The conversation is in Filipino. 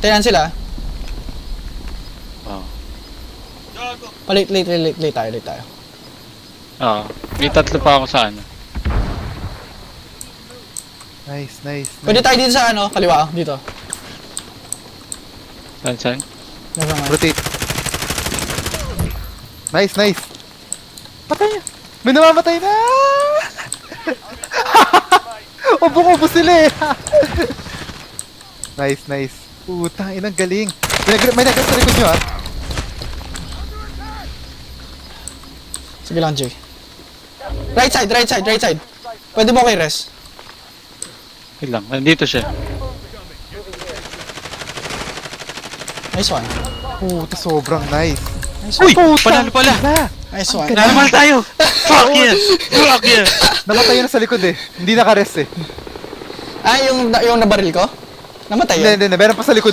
Tayan sila. Oo. Late tayo. Oo. May tatlo pa ako sa ano. Nice. Pwede tayo dito sa ano, kaliwa, dito. Saan? Never mind. Rotate. Nice. Patay niya. May namamatay na! Ubong-ubo sila eh. Nice. Putang inang galing. May nag-grab sa likod nyo ah. Sige lang, Jay. Right side. Pwede mo kay res. Wait lang. Nandito siya. Nice one. Puta, sobrang nice. Nice Uy! one. Panalo pala! Nice one. Nanamal tayo! Fuck yeah! Namatay yun sa likod eh. Hindi naka-rest eh. Ah, yung nabaril ko? Namatay yun. Hindi. Meron pa sa likod